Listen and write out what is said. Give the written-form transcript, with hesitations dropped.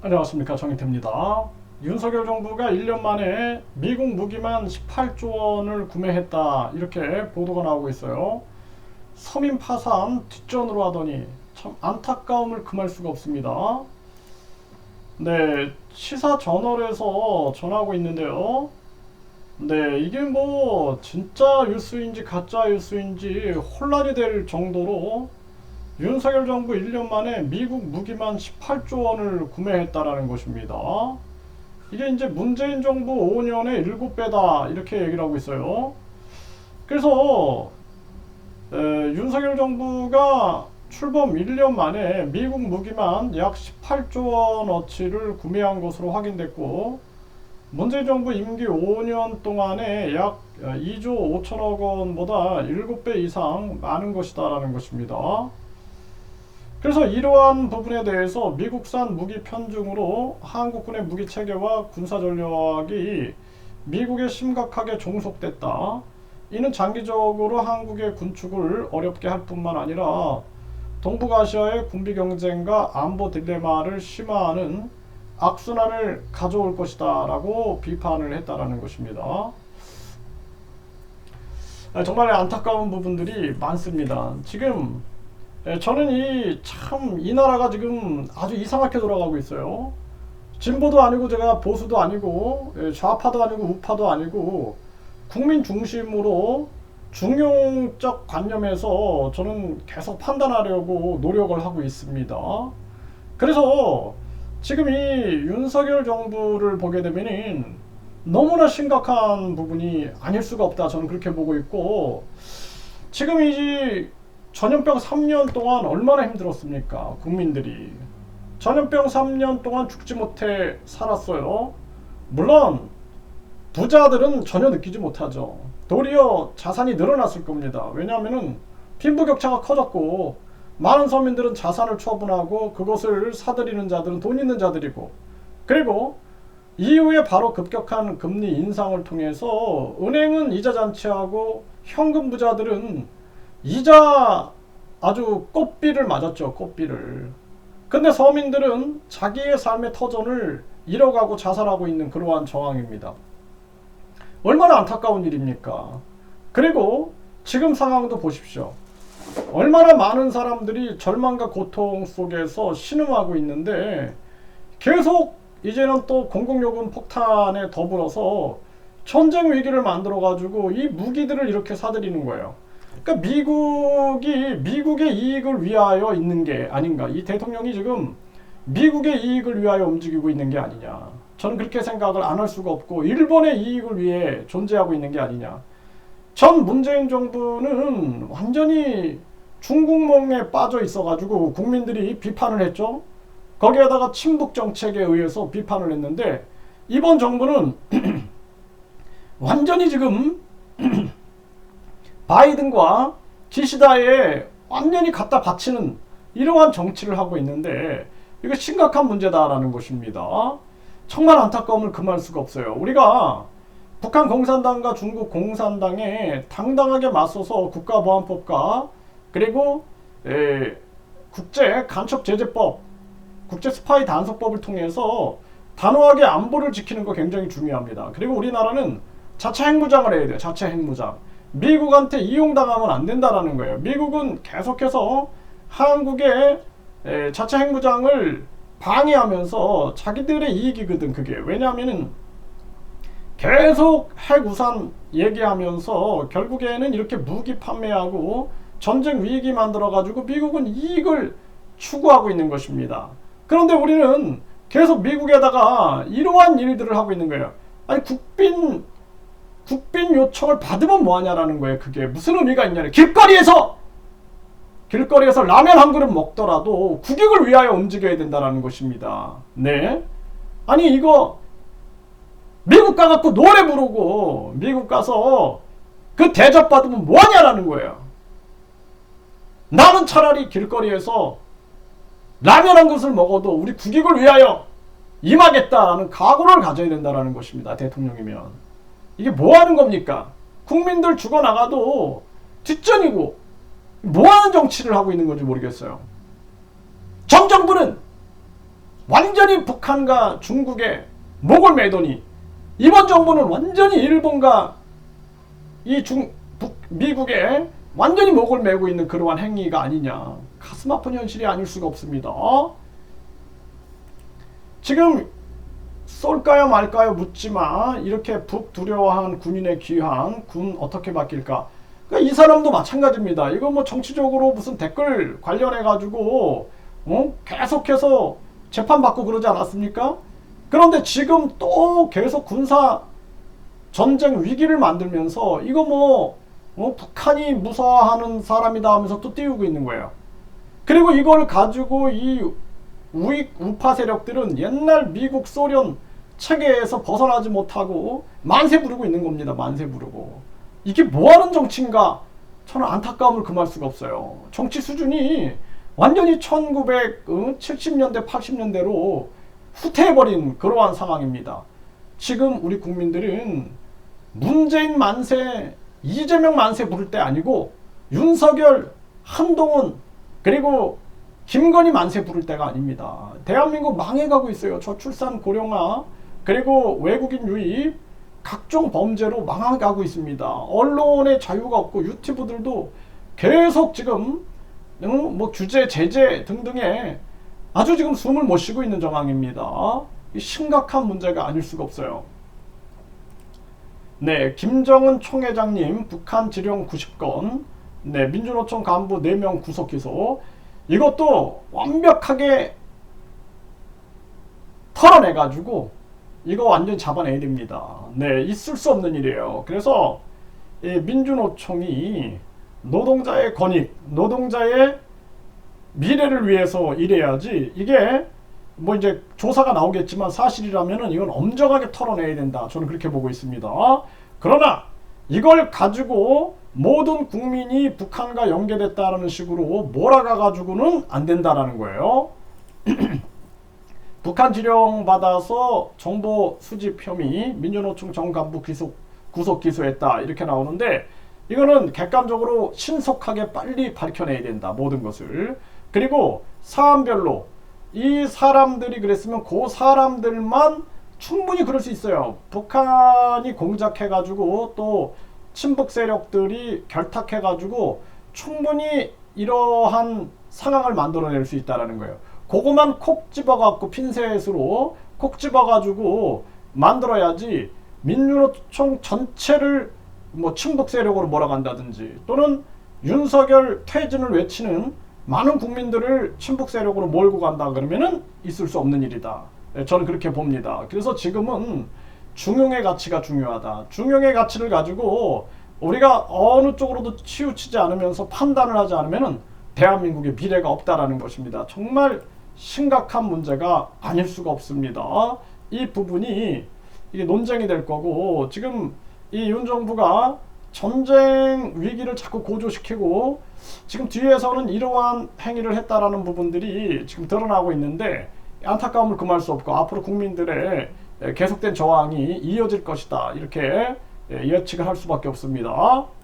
안녕하십니까, 정인태입니다. 윤석열 정부가 1년 만에 미국 무기만 18조 원을 구매했다, 이렇게 보도가 나오고 있어요. 서민 파산 뒷전으로 하더니 참 안타까움을 금할 수가 없습니다. 네, 시사저널에서 전하고 있는데요. 네, 이게 뭐 진짜 뉴스인지 가짜 뉴스인지 혼란이 될 정도로 윤석열 정부 1년 만에 미국 무기만 18조 원을 구매했다라는 것입니다. 이게 이제 문재인 정부 5년에 7배다, 이렇게 얘기를 하고 있어요. 그래서 윤석열 정부가 출범 1년 만에 미국 무기만 약 18조 원어치를 구매한 것으로 확인됐고, 문재인 정부 임기 5년 동안에 약 2조 5천억 원보다 7배 이상 많은 것이다라는 것입니다. 그래서 이러한 부분에 대해서 미국산 무기 편중으로 한국군의 무기 체계와 군사 전력이 미국에 심각하게 종속됐다. 이는 장기적으로 한국의 군축을 어렵게 할 뿐만 아니라 동북아시아의 군비 경쟁과 안보 딜레마를 심화하는 악순환을 가져올 것이다 라고 비판을 했다라는 것입니다. 정말 안타까운 부분들이 많습니다. 지금 저는 이 나라가 지금 아주 이상하게 돌아가고 있어요. 진보도 아니고 제가 보수도 아니고 좌파도 아니고 우파도 아니고 국민 중심으로 중용적 관념에서 저는 계속 판단하려고 노력을 하고 있습니다. 그래서 지금 이 윤석열 정부를 보게 되면은 너무나 심각한 부분이 아닐 수가 없다, 저는 그렇게 보고 있고, 지금 이 전염병 3년 동안 얼마나 힘들었습니까? 국민들이 전염병 3년 동안 죽지 못해 살았어요. 물론 부자들은 전혀 느끼지 못하죠. 도리어 자산이 늘어났을 겁니다. 왜냐하면 빈부격차가 커졌고, 많은 서민들은 자산을 처분하고 그것을 사들이는 자들은 돈 있는 자들이고, 그리고 이후에 바로 급격한 금리 인상을 통해서 은행은 이자 잔치하고 현금 부자들은 이자 아주 꽃비를 맞았죠. 꽃비를. 근데 서민들은 자기의 삶의 터전을 잃어가고 자살하고 있는 그러한 정황입니다. 얼마나 안타까운 일입니까? 그리고 지금 상황도 보십시오. 얼마나 많은 사람들이 절망과 고통 속에서 신음하고 있는데, 계속 이제는 또 공공요금 폭탄에 더불어서 전쟁 위기를 만들어 가지고 이 무기들을 이렇게 사들이는 거예요. 그러니까 미국의 이익을 위하여 있는 게 아닌가. 이 대통령이 지금 미국의 이익을 위하여 움직이고 있는 게 아니냐. 저는 그렇게 생각을 안 할 수가 없고, 일본의 이익을 위해 존재하고 있는 게 아니냐. 전 문재인 정부는 완전히 중국몽에 빠져 있어가지고 국민들이 비판을 했죠. 거기에다가 친북 정책에 의해서 비판을 했는데, 이번 정부는 완전히 지금 바이든과 기시다에 완전히 갖다 바치는 이러한 정치를 하고 있는데, 이거 심각한 문제다라는 것입니다. 정말 안타까움을 금할 수가 없어요. 우리가 북한 공산당과 중국 공산당에 당당하게 맞서서 국가보안법과 그리고 국제 간첩제재법, 국제 스파이 단속법을 통해서 단호하게 안보를 지키는 거 굉장히 중요합니다. 그리고 우리나라는 자체 핵무장을 해야 돼요. 자체 핵무장. 미국한테 이용당하면 안 된다라는 거예요. 미국은 계속해서 한국의 자체 핵무장을 방해하면서 자기들의 이익이거든, 그게. 왜냐하면은 계속 핵우산 얘기하면서 결국에는 이렇게 무기 판매하고 전쟁 위기 만들어가지고 미국은 이익을 추구하고 있는 것입니다. 그런데 우리는 계속 미국에다가 이러한 일들을 하고 있는 거예요. 아니, 국빈 요청을 받으면 뭐하냐라는 거예요. 그게 무슨 의미가 있냐래. 길거리에서 라면 한 그릇 먹더라도 국익을 위하여 움직여야 된다는 것입니다. 네. 아니, 이거 미국 가갖고 노래 부르고 미국 가서 그 대접받으면 뭐하냐라는 거예요. 나는 차라리 길거리에서 라면 한 그릇을 먹어도 우리 국익을 위하여 임하겠다라는 각오를 가져야 된다는 것입니다. 대통령이면. 이게 뭐하는 겁니까? 국민들 죽어나가도 뒷전이고 뭐하는 정치를 하고 있는 건지 모르겠어요. 전 정부는 완전히 북한과 중국에 목을 매더니 이번 정부는 완전히 일본과 미국에 완전히 목을 매고 있는 그러한 행위가 아니냐. 가슴 아픈 현실이 아닐 수가 없습니다. 지금 쏠까요 말까요 묻지마. 이렇게 북두려워한 군인의 귀환, 군 어떻게 바뀔까? 그러니까 이 사람도 마찬가지입니다. 이거 뭐 정치적으로 무슨 댓글 관련해 가지고 계속해서 재판받고 그러지 않았습니까? 그런데 지금 또 계속 군사 전쟁 위기를 만들면서 이거 북한이 무서워하는 사람이다 하면서 또 띄우고 있는 거예요. 그리고 이걸 가지고 이 우파 세력들은 옛날 미국 소련 체계에서 벗어나지 못하고 만세 부르고 있는 겁니다. 만세 부르고. 이게 뭐하는 정치인가? 저는 안타까움을 금할 수가 없어요. 정치 수준이 완전히 1970년대 80년대로 후퇴해버린 그러한 상황입니다. 지금 우리 국민들은 문재인 만세, 이재명 만세 부를 때 아니고 윤석열, 한동훈 그리고 김건희 만세 부를 때가 아닙니다. 대한민국 망해가고 있어요. 저출산 고령화 그리고 외국인 유입 각종 범죄로 망해가고 있습니다. 언론의 자유가 없고 유튜브들도 계속 지금 규제, 제재 등등에 아주 지금 숨을 못 쉬고 있는 상황입니다. 심각한 문제가 아닐 수가 없어요. 네, 김정은 총회장님 북한 지령 90건, 네, 민주노총 간부 4명 구속 기소. 이것도 완벽하게 털어내가지고 이거 완전 잡아내야 됩니다. 네, 있을 수 없는 일이에요. 그래서 이 민주노총이 노동자의 권익, 노동자의 미래를 위해서 일해야지. 이게 이제 조사가 나오겠지만 사실이라면은 이건 엄정하게 털어내야 된다. 저는 그렇게 보고 있습니다. 그러나 이걸 가지고 모든 국민이 북한과 연계됐다라는 식으로 몰아가가지고는 안 된다라는 거예요. 북한 지령 받아서 정보 수집 혐의 민주노총 전 간부 구속 기소했다 이렇게 나오는데 이거는 객관적으로 신속하게 빨리 밝혀내야 된다. 모든 것을. 그리고 사안별로 이 사람들이 그랬으면 그 사람들만 충분히 그럴 수 있어요. 북한이 공작해가지고 또 친북 세력들이 결탁해가지고 충분히 이러한 상황을 만들어낼 수 있다는 거예요. 그거만 콕 집어갖고 핀셋으로 콕 집어가지고 만들어야지 민주노총 전체를 친북 세력으로 몰아간다든지 또는 윤석열 퇴진을 외치는 많은 국민들을 친북 세력으로 몰고 간다 그러면은 있을 수 없는 일이다. 저는 그렇게 봅니다. 그래서 지금은 중용의 가치가 중요하다. 중용의 가치를 가지고 우리가 어느 쪽으로도 치우치지 않으면서 판단을 하지 않으면은 대한민국의 미래가 없다라는 것입니다. 정말 심각한 문제가 아닐 수가 없습니다. 이 부분이 이게 논쟁이 될 거고 지금 이 윤 정부가 전쟁 위기를 자꾸 고조시키고 지금 뒤에서는 이러한 행위를 했다라는 부분들이 지금 드러나고 있는데 안타까움을 금할 수 없고 앞으로 국민들의 계속된 저항이 이어질 것이다. 이렇게 예측을 할 수밖에 없습니다.